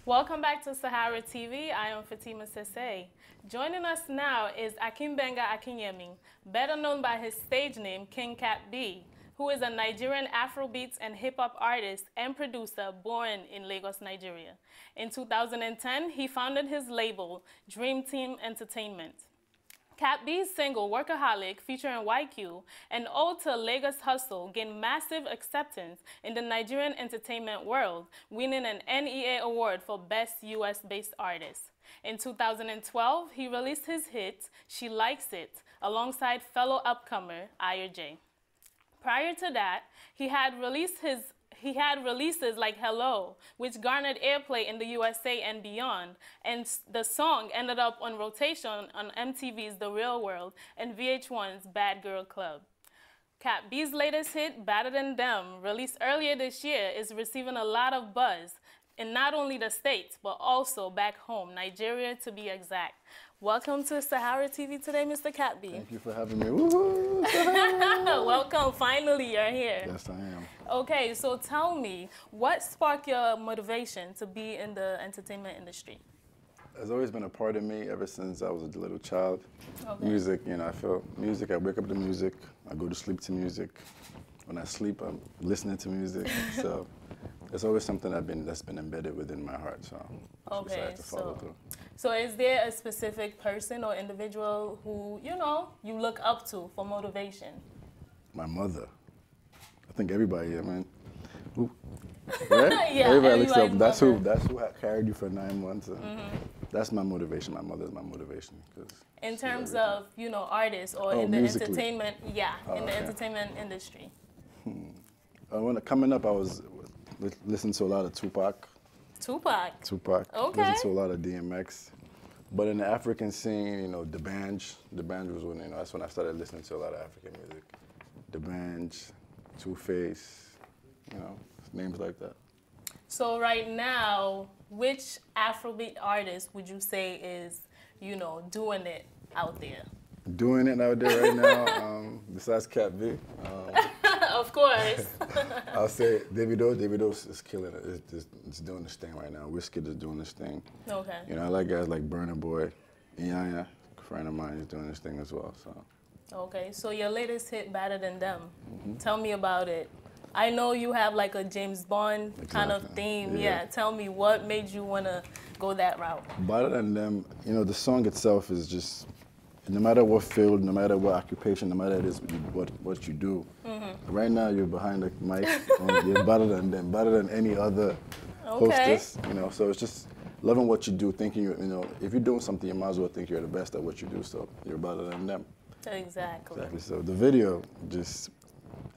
Welcome back to Sahara TV. I am Fatima Sese. Joining us now is Akimbenga Akinyemi, better known by his stage name King Cat B, who is a Nigerian Afro-Beat and Hip-Hop artist and producer born in Lagos, Nigeria. In 2010, he founded his label, Dream Team Entertainment. Cat B's single, Workaholic, featuring YQ, and Ode to Lagos Hustle, gained massive acceptance in the Nigerian entertainment world, winning an NEA award for Best US-based Artist. In 2012, he released his hit, She Likes It, alongside fellow upcomer, IRJ. Prior to that, he had releases like Hello, which garnered airplay in the USA and beyond, and the song ended up on rotation on MTV's The Real World and VH1's Bad Girl Club. Cat B's latest hit, Better Than Them, released earlier this year, is receiving a lot of buzz in not only the States, but also back home, Nigeria to be exact. Welcome to Sahara TV today, Mr. Cat B. Thank you for having me. Woohoo! Welcome, finally you're here. Yes, I am. Okay, so tell me, what sparked your motivation to be in the entertainment industry? It's always been a part of me ever since I was a little child. Okay. Music, you know, I feel music, I wake up to music, I go to sleep to music. When I sleep, I'm listening to music. So it's always something that's been embedded within my heart, so I decided to follow through. So is there a specific person or individual who, you look up to for motivation? My mother. I think everybody, I mean, right? Yeah, everybody looks up. That's mother. who carried you for 9 months. That's my motivation. My mother's my motivation. In terms of, artists or in the entertainment, in the entertainment industry. Coming up, I was listening to a lot of Tupac. Tupac. Okay. Listen to a lot of DMX. But in the African scene, D'banj was when, that's when I started listening to a lot of African music. D'banj, Two-Face, names like that. So right now, which Afrobeat artist would you say is, doing it out there? Doing it out there right now, besides Cat B. Of course. I'll say Davido is killing it. It's doing this thing right now. Wizkid is doing this thing. Okay. I like guys like Burna Boy. Inyanya, a friend of mine, is doing this thing as well. So. Okay, so your latest hit, Better Than Them. Tell me about it. I know you have like a James Bond kind of theme. Yeah. Tell me, what made you want to go that route? Better Than Them, the song itself is just, no matter what field, no matter what occupation, no matter what you do, right now you're behind the mic and you're better than them, better than any other hostess, so it's just loving what you do, thinking, if you're doing something, you might as well think you're the best at what you do, so you're better than them. Exactly. So the video just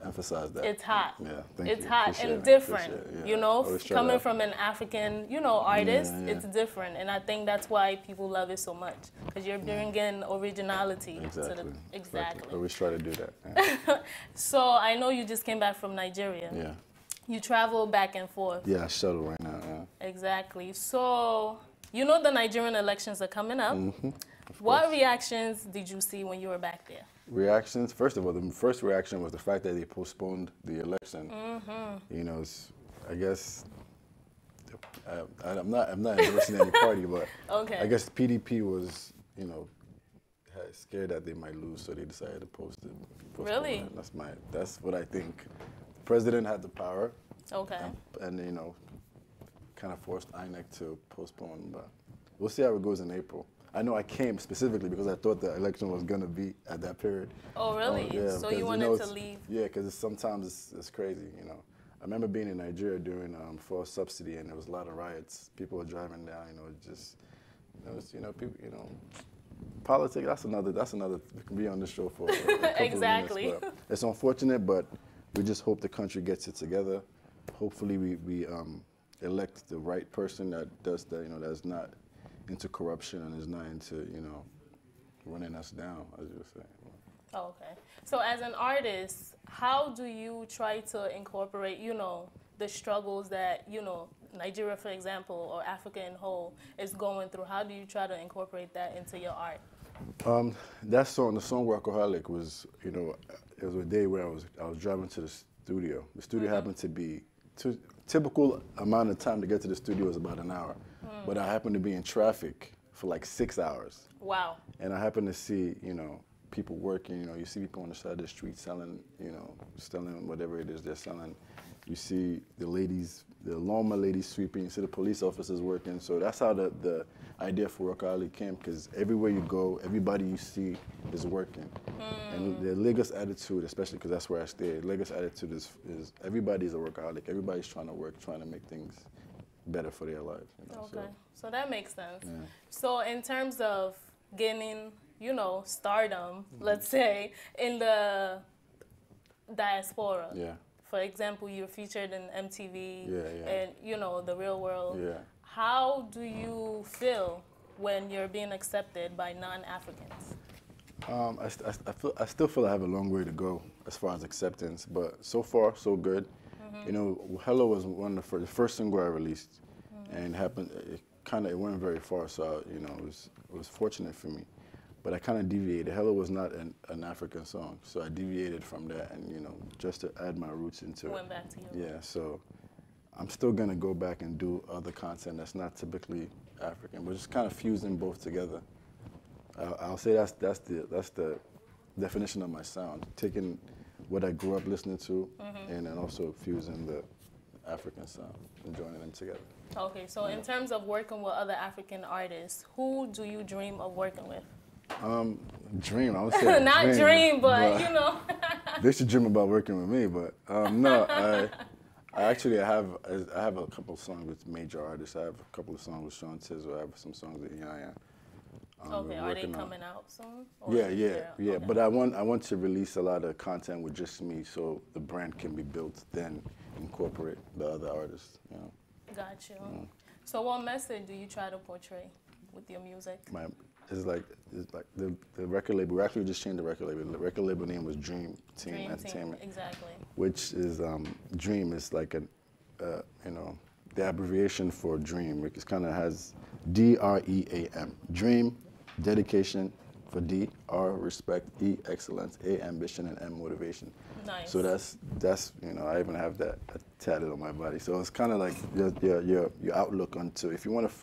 emphasized that. It's hot. Yeah, thank you. It's hot Appreciate and it. different, Appreciate it. coming from an African, artist, it's different. And I think that's why people love it so much, because you're bringing originality to the, exactly. I always try to do that. Yeah. So I know you just came back from Nigeria. Yeah. You travel back and forth. Yeah, I shuttle right now, yeah. Exactly. So, the Nigerian elections are coming up. What reactions did you see when you were back there? Reactions? First of all, the first reaction was the fact that they postponed the election. I guess I'm not endorsing any party, but I guess PDP was, scared that they might lose, so they decided to postpone Really? it. That's what I think. The president had the power. Okay. And kind of forced INEC to postpone, but we'll see how it goes in April. I know I came specifically because I thought the election was going to be at that period. Oh, really? Yeah, so you wanted to leave? Yeah, because sometimes it's crazy, I remember being in Nigeria during fuel subsidy, and there was a lot of riots. People were driving down, people, politics, that's another, we can be on this show for a couple exactly. of minutes. It's unfortunate, but we just hope the country gets it together. Hopefully we elect the right person that does that, that's not into corruption and is not into, running us down, as you were saying. Oh, okay. So as an artist, how do you try to incorporate, the struggles that, Nigeria, for example, or Africa in whole is going through? How do you try to incorporate that into your art? That song, the song Workaholic, was, it was a day where I was driving to the studio. The studio happened to be typical amount of time to get to the studio is about an hour. But I happen to be in traffic for like 6 hours. Wow. And I happen to see, you know, people working, you know, you see people on the side of the street selling, you know, selling whatever it is they're selling. You see the ladies, the lawnmower ladies sweeping, you see the police officers working. So that's how the idea for Workaholic came, because everywhere you go, everybody you see is working. And the Lagos attitude, especially because that's where I stay, Lagos attitude is everybody's a workaholic. Everybody's trying to work, trying to make things better for their lives. You know, Okay, so that makes sense. Yeah. So in terms of gaining, you know, stardom, let's say, in the diaspora. Yeah. For example, you're featured in MTV Yeah. and, you know, the real world. Yeah. How do you feel when you're being accepted by non-Africans? I still feel I have a long way to go as far as acceptance, but so far, so good. You know, Hello was one of the first single I released, and it went very far, so, you know, it was fortunate for me. But I kind of deviated. Hello was not an African song, so I deviated from that, and, you know, just to add my roots into it. Went back to you. Yeah, so I'm still gonna go back and do other content that's not typically African, but just kind of fusing both together. I'll say that's the definition of my sound, taking what I grew up listening to, and then also fusing the African sound and joining them together. Okay, so in terms of working with other African artists, who do you dream of working with? Dream, I would say not dream, but you know. They should dream about working with me, but no, I have a couple of songs with major artists. I have a couple of songs with Sean Tizzle. I have some songs with Ian. Okay, are they coming out soon? Or Yeah. Okay. But I want to release a lot of content with just me, so the brand can be built, then incorporate the other artists. You know. Got you. So what message do you try to portray with your music? It's like the record label. We actually just changed the record label. The record label name was Dream Team Entertainment. Exactly. Which is Dream is like you know, the abbreviation for dream, which kind of has DREAM. Dream, dedication for D, R, respect, E, excellence, A, ambition, and M, motivation. Nice. So that's you know, I even have that tatted on my body. So it's kind of like your outlook onto, if you want to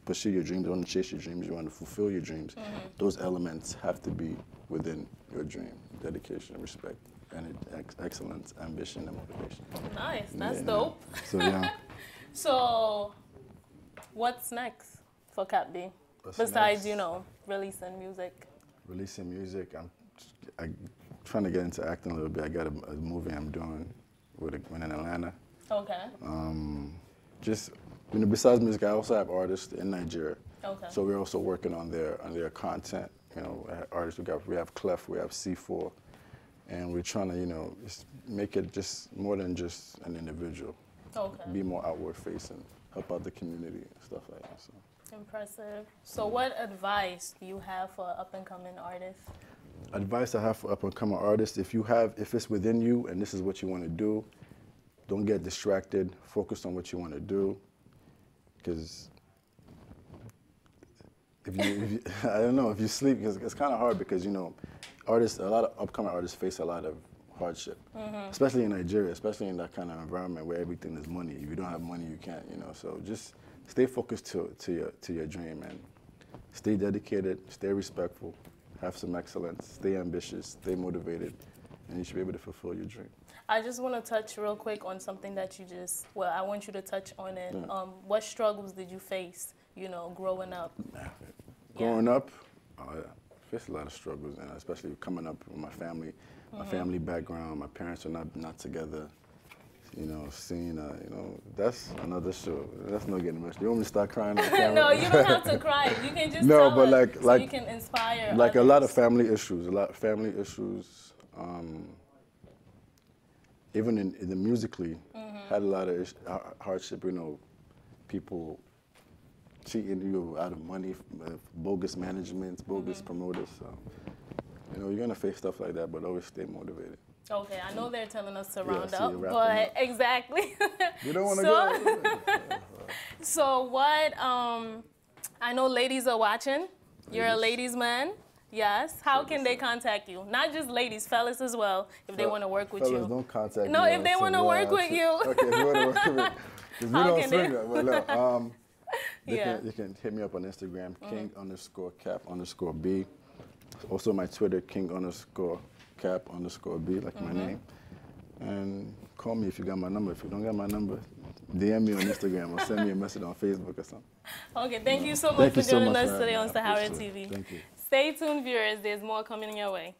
pursue your dreams, you want to chase your dreams, you want to fulfill your dreams, those elements have to be within your dream. Dedication, respect, and excellence, ambition, and motivation. Nice, that's dope. So yeah. So what's next for Cap B? Besides, you know, releasing music? Releasing music, I'm trying to get into acting a little bit. I got a movie I'm doing in Atlanta. Okay. Just, you know, besides music, I also have artists in Nigeria. Okay. So we're also working on their content. You know, artists we have Clef, we have C4, and we're trying to, you know, just make it just more than just an individual. Okay. Be more outward facing, help out the community and stuff like that. So. Impressive. So what advice do you have for up and coming artists? Advice I have for up and coming artists: if it's within you and this is what you want to do, don't get distracted. Focus on what you want to do, because if you I don't know, if you sleep, it's kind of hard, because, you know, a lot of upcoming artists face a lot of hardship, especially in Nigeria, especially in that kind of environment where everything is money. If you don't have money, you can't, you know. So just stay focused to your dream, and stay dedicated, stay respectful, have some excellence, stay ambitious, stay motivated, and you should be able to fulfill your dream. I just want to touch real quick on something that I want you to touch on it. What struggles did you face, you know, growing up? Growing up, I faced a lot of struggles, and especially coming up with my family. My family background, my parents are not together. You know, seeing, you know, that's another show. That's not getting much. You want me to start crying on camera? No, you don't have to cry. You can just tell us so you can inspire like others. A lot of family issues. Even in the musically, had a lot of hardship. You know, people cheating you out of money, bogus management, bogus promoters. So, you know, you're gonna face stuff like that, but always stay motivated. Okay, I know they're telling us to round so up, you're but wrapping up. exactly. You don't want to go. So what, I know ladies are watching. You're a ladies man. Yes. How can they contact you? Not just ladies, fellas as well, if they want to work with you. Fellas, don't contact me. No, if they want to work with you. Okay, if you want to work with me. Because we don't swing that. But look, Yeah. you can hit me up on Instagram, king_cap_B. Also my Twitter, king_cap_B, like my name. And call me if you got my number. If you don't got my number, DM me on Instagram or send me a message on Facebook or something. Okay, thank you so much for joining us today on Sahara TV. Thank you. Stay tuned, viewers. There's more coming your way.